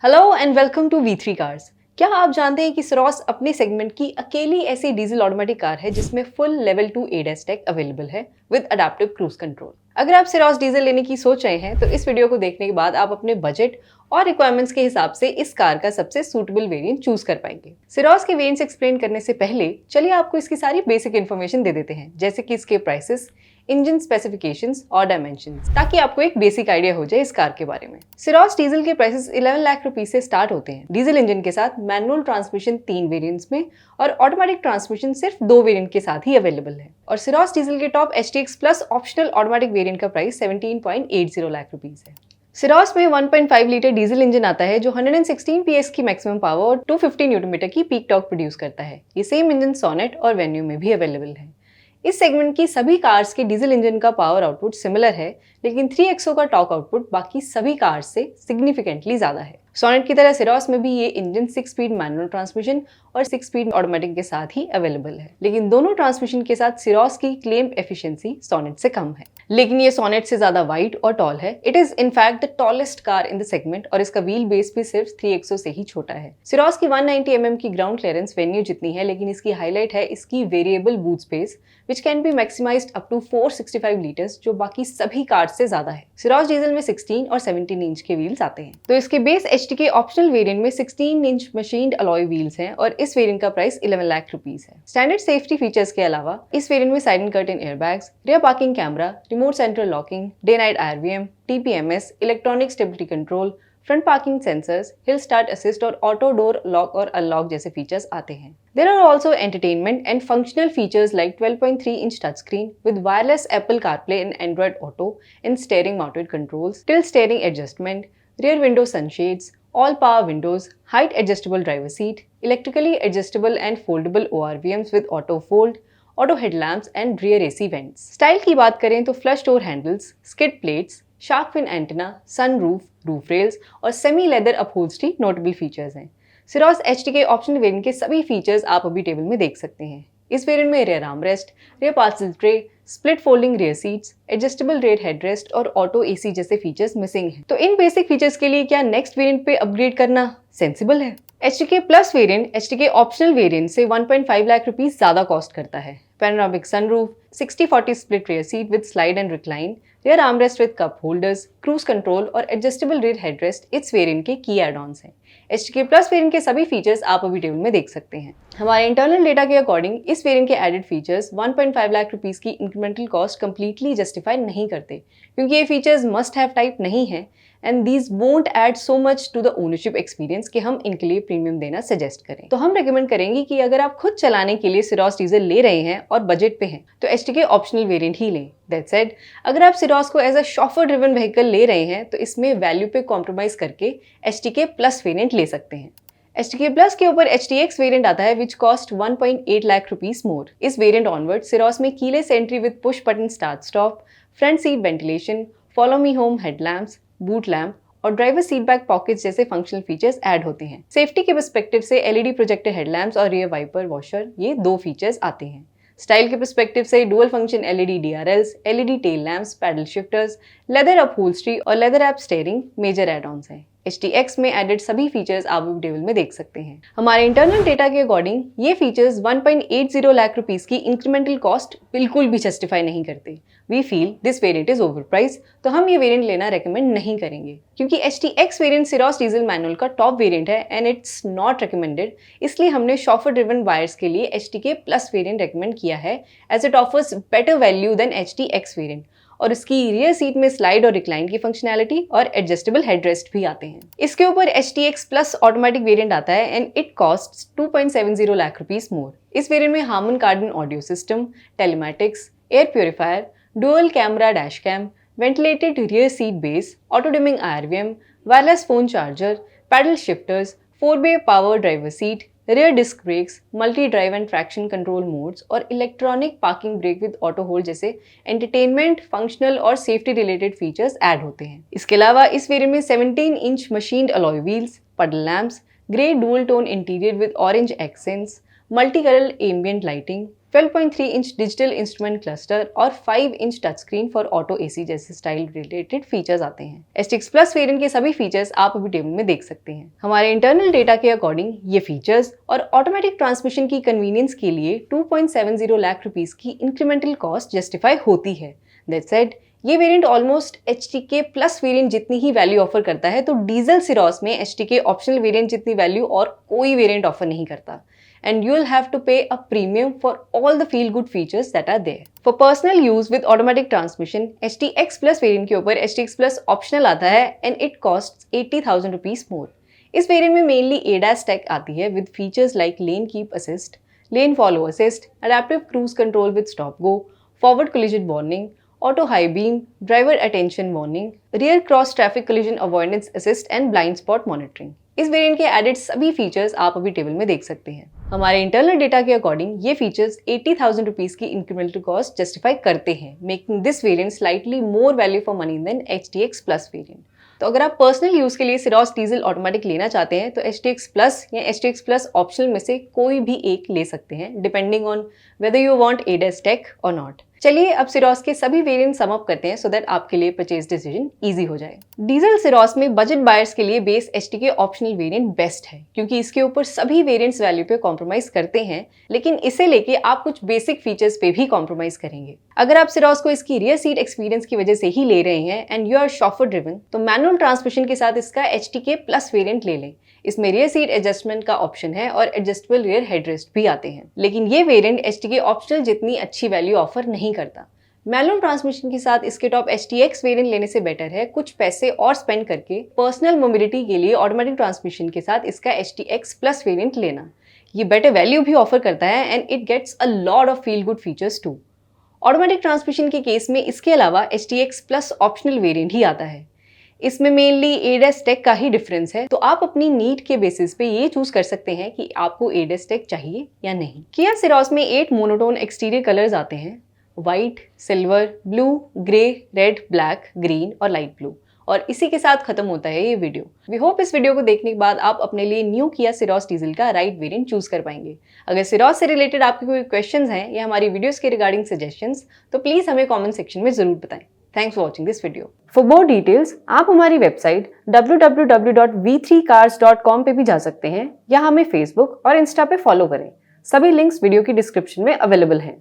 Hello and welcome to V3 cars. क्या आप जानते हैं कि सिरोस अपने सेगमेंट की अकेली ऐसी डीजल ऑटोमेटिक कार है जिसमें full level 2 ADAS tech available है विद अडैप्टिव क्रूज कंट्रोल। अगर आप सिरोस डीजल लेने की सोच रहे हैं तो इस वीडियो को देखने के बाद आप अपने बजट और रिक्वायरमेंट्स के हिसाब से इस कार का सबसे सूटेबल वेरिएंट चूज कर पाएंगे। सिरोस के वेरिएंट्स एक्सप्लेन करने से पहले चलिए आपको इसकी सारी बेसिक इन्फॉर्मेशन दे देते हैं, जैसे कि इसके प्राइसेस, इंजन स्पेसिफिकेशंस और डायमेंशंस, ताकि आपको एक बेसिक आइडिया हो जाए इस कार के बारे में। सिरोस डीजल के प्राइसेस 11 लाख रुपीस से स्टार्ट होते हैं। डीजल इंजन के साथ मैनुअल ट्रांसमिशन 3 वेरिएंट्स में और ऑटोमेटिक ट्रांसमिशन सिर्फ 2 वेरिएंट के साथ ही अवेलेबल है। और सिरोस डीजल के top HTX plus optional automatic variant का प्राइस 17.80 लाख रुपीस है। सिरोस में 1.5 लीटर डीजल इंजन आता है जो 116 PS की मैक्सिमम पावर और 250 न्यूटन मीटर की पीक टॉर्क प्रोड्यूस करता है। ये सेम इंजन सोनेट और वेन्यू में भी अवेलेबल है। इस सेगमेंट की सभी कार्स के डीजल इंजन का पावर आउटपुट सिमिलर है, लेकिन 3XO का टॉर्क आउटपुट बाकी सभी कार्स से सिग्निफिकेंटली ज्यादा है। सोनेट की तरह सिरोस में भी ये इंजन 6 स्पीड मैनुअल ट्रांसमिशन और 6 स्पीड ऑटोमेटिक के साथ ही अवेलेबल है, लेकिन दोनों ट्रांसमिशन के साथ सिरोस की क्लेम एफिशिएंसी सोनेट से कम है। लेकिन ये सोनेट से ज्यादा वाइड और टॉल है। It is in fact the tallest car in the segment और इसका व्हील बेस भी सिर्फ 3XO से ही छोटा है। सिरोस की 190 mm की ग्राउंड क्लियरेंस वेन्यू जितनी है, लेकिन इसकी हाईलाइट है इसकी variable boot space which can be maximized up to 465 litres, जो बाकी सभी कार्स से ज्यादा है। सिरोस डीजल में 16 और 17 इंच के व्हील्स आते हैं। तो इसके बेस HTK ऑप्शनल वेरिएंट में 16 इंच मशीन्ड अलॉय व्हील्स हैं और इस वेरिएंट का प्राइस 11 लाख रुपीस है। स्टैंडर्ड सेफ्टी फीचर्स के अलावा इस वेरिएंट में side and curtain airbags, rear parking camera, remote central locking, day night IRVM, TPMS, electronic stability control, front parking sensors, hill start assist और ऑटो डोर लॉक और unlock जैसे features आते हैं। There are also entertainment and functional features like 12.3-inch touchscreen with wireless Apple CarPlay and Android Auto and steering mounted controls, tilt steering adjustment, rear window sunshades, all power windows, height adjustable driver seat, electrically adjustable and foldable ORVMs with auto fold, auto headlamps and rear AC vents. Style की बात करें तो flush door handles, skid plates, shark fin antenna, sunroof, roof rails और semi leather upholstery notable features हैं। Syros HTK optional variant के सभी features आप अभी टेबल में देख सकते हैं। इस वेरिएंट में rear armrest, rear parcel tray, split folding rear seats, adjustable rear headrest और ऑटो AC जैसे फीचर्स मिसिंग हैं। तो इन बेसिक फीचर्स के लिए क्या नेक्स्ट वेरिएंट पे अपग्रेड करना सेंसिबल है? HTK plus variant HTK optional variant से 1.5 लाख रुपीस ज्यादा कॉस्ट करता है। Panoramic sunroof, 60/40 split rear seat with slide and recline, rear armrest with cup holders, cruise control और एडजस्टेबल रेयर हेडरेस्ट इस variant के की एड ऑन्स हैं। HTK प्लस वेरिएंट के सभी फीचर्स आप अभी टेबल में देख सकते हैं। हमारे इंटरनल डेटा के अकॉर्डिंग इस वेरिएंट के एडेड फीचर्स 1.5 लाख रुपीस की इंक्रीमेंटल कॉस्ट कंप्लीटली जस्टिफाई नहीं करते, क्योंकि ये फीचर्स मस्ट हैव टाइप नहीं है and these won't add so much to the ownership experience कि हम इनके लिए प्रीमियम देना सजेस्ट करें। तो हम रेकमेंड करेंगे कि अगर आप खुद चलाने के लिए सिरोस डीजल ले रहे हैं और बजट पे हैं तो HTK ऑप्शनल वेरिएंट ही लें। दैट सेड, अगर आप सिरोस को as a chauffeur driven vehicle ले रहे हैं तो इसमें वैल्यू पे कॉम्प्रोमाइज करके HTK प्लस वेरिएंट ले सकते हैं। HTK प्लस के ऊपर HTX वेरिएंट आता है which cost 1.8 lakh rupees more. इस वेरिएंट ऑनवर्ड सिरोस में keyless entry with push button start stop, front seat ventilation, follow me home headlamps, boot lamp और ड्राइवर सीट बैक पॉकेट्स जैसे functional features add होते हैं। Safety के perspective से LED projected headlamps और rear wiper washer, ये 2 features आते हैं। स्टाइल के पर्सपेक्टिव से dual function LED DRLs, LED tail lamps, paddle shifters, leather upholstery और leather wrap steering major add ons हैं। HTX में एडेड सभी फीचर्स आप टेबल में देख सकते हैं। हमारे इंटरनल डेटा के अकॉर्डिंग ये फीचर्स 1.80 लाख रुपीस की इंक्रीमेंटल कॉस्ट बिल्कुल भी जस्टिफाई नहीं करते। We feel this variant is over price, तो हम ये वेरिएंट लेना रेकमेंड नहीं करेंगे, क्योंकि HTX वेरिएंट सिरोस डीजल मैनुअल का टॉप वेरिएंट है एंड इट्स नॉट रिकमेंडेड। इसलिए हमने शॉफर ड्रिवन बायर्स के लिए HTK प्लस वेरिएंट रेकमेंड किया है as it offers better value than HTX variant और इसकी रियर सीट में स्लाइड और रिक्लाइन की फंक्शनैलिटी और एडजस्टेबल हेडरेस्ट भी आते हैं। इसके ऊपर HTX प्लस ऑटोमेटिक वेरिएंट आता है and it costs 2.70 lakh rupees more. इस वेरिएंट में Harman Kardon audio system, telematics, air purifier, dual camera dash cam, ventilated rear seat base, auto dimming IRVM, wireless phone charger, paddle shifters, 4-way power driver seat, rear disc brakes, multi drive and traction control modes और electronic parking brake with auto hold जैसे entertainment, functional और safety related features add होते हैं। इसके अलावा इस variant में 17 inch machined alloy wheels, पडल lamps, grey dual tone interior with orange accents, multi colour ambient lighting, 12.3 inch digital instrument cluster और 5 inch touch screen for auto AC जैसे style related features आते हैं। STX Plus वेरिएंट के सभी features आप अभी table में देख सकते हैं। हमारे इंटरनल डेटा के अकॉर्डिंग ये फीचर्स और ऑटोमेटिक ट्रांसमिशन की कन्वीनियंस के लिए 2.70 लाख रुपीस की इंक्रीमेंटल कॉस्ट जस्टिफाई होती है। दैट सेड, ये variant almost HTK plus variant जितनी ही वैल्यू ऑफर करता है, तो डीजल सिरोस में HTK ऑप्शनल वेरिएंट जितनी वैल्यू और कोई वेरिएंट ऑफर नहीं करता। And you'll have to pay a premium for all the feel-good features that are there. For personal use with automatic transmission, HTX Plus variant के ऊपर HTX Plus optional आता है and it costs 80,000 rupees more. इस variant में mainly ADAS take आती है with features like lane keep assist, lane follow assist, adaptive cruise control with stop go, forward collision warning, auto high beam, driver attention warning, rear cross traffic collision avoidance assist and blind spot monitoring. इस variant के added सभी features आप अभी table में देख सकते हैं। हमारे इंटरनल डेटा के अकॉर्डिंग ये फीचर्स 80,000 रुपीस की इंक्रीमेंटल कॉस्ट जस्टिफाई करते हैं, making this variant slightly more value for money than HTX Plus variant. तो अगर आप पर्सनल यूज के लिए सिरोस डीजल ऑटोमेटिक लेना चाहते हैं तो HTX Plus या HTX Plus ऑप्शनल में से कोई भी एक ले सकते हैं, depending on whether you want ADAS take और नॉट। चलिए अब सिरोस के सभी वेरिएंट सम अप करते हैं सो दैट आपके लिए परचेज डिसीजन इजी हो जाए। डीजल सिरोस में बजट बायर्स के लिए base HTK optional variant best है, क्योंकि इसके ऊपर सभी वेरिएंट्स वैल्यू पे कॉम्प्रोमाइज करते हैं, लेकिन इसे लेके आप कुछ बेसिक फीचर्स पे भी कॉम्प्रोमाइज करेंगे। अगर आप सिरोस को इसकी रियर सीट एक्सपीरियंस की वजह से ही ले रहे हैं and you are chauffeur driven, तो मैनुअल ट्रांसमिशन के साथ इसका HTK Plus वेरिएंट ले लें। इसमें रियर सीट एडजस्टमेंट का ऑप्शन है और एडजस्टेबल रियर हेडरेस्ट भी आते हैं, लेकिन ये वेरिएंट HTK ऑप्शनल जितनी अच्छी वैल्यू ऑफर नहीं करता। मैनुअल ट्रांसमिशन के साथ इसके टॉप HTX वेरिएंट लेने से बेटर है कुछ पैसे और स्पेंड करके पर्सनल मोबिलिटी के लिए ऑटोमेटिक ट्रांसमिशन के साथ इसका HTX Plus वेरिएंट लेना। ये बेटर वैल्यू भी ऑफर करता है and it gets a lot of feel good features too. Automatic transmission के केस में इसके अलावा HTX Plus ऑप्शनल वेरिएंट ही आता है। इसमें मेनली ADAS टेक का ही डिफरेंस है, तो आप अपनी नीड के बेसिस पे ये चूज कर सकते हैं कि आपको ADAS टेक चाहिए या नहीं। किया सिरोस में 8 मोनोटोन एक्सटीरियर कलर्स आते हैं, white, silver, blue, grey, red, black, green और लाइट ब्लू, और इसी के साथ खत्म होता है ये वीडियो। वी होप इस वीडियो को देखने के बाद आप अपने लिए न्यू किया सिरोस डीजल का राइट वेरिएंट चूज कर पाएंगे। अगर सिरोस से रिलेटेड आपके कोई क्वेश्चंस हैं या हमारी वीडियोस के रिगार्डिंग सजेशंस, तो प्लीज हमें कमेंट सेक्शन में जरूर बताएं। Thanks for watching this video. For more details आप हमारी वेबसाइट www.v3cars.com पे भी जा सकते हैं या हमें फेसबुक और इंस्टा पे फॉलो करें। सभी लिंक्स वीडियो की डिस्क्रिप्शन में अवेलेबल हैं।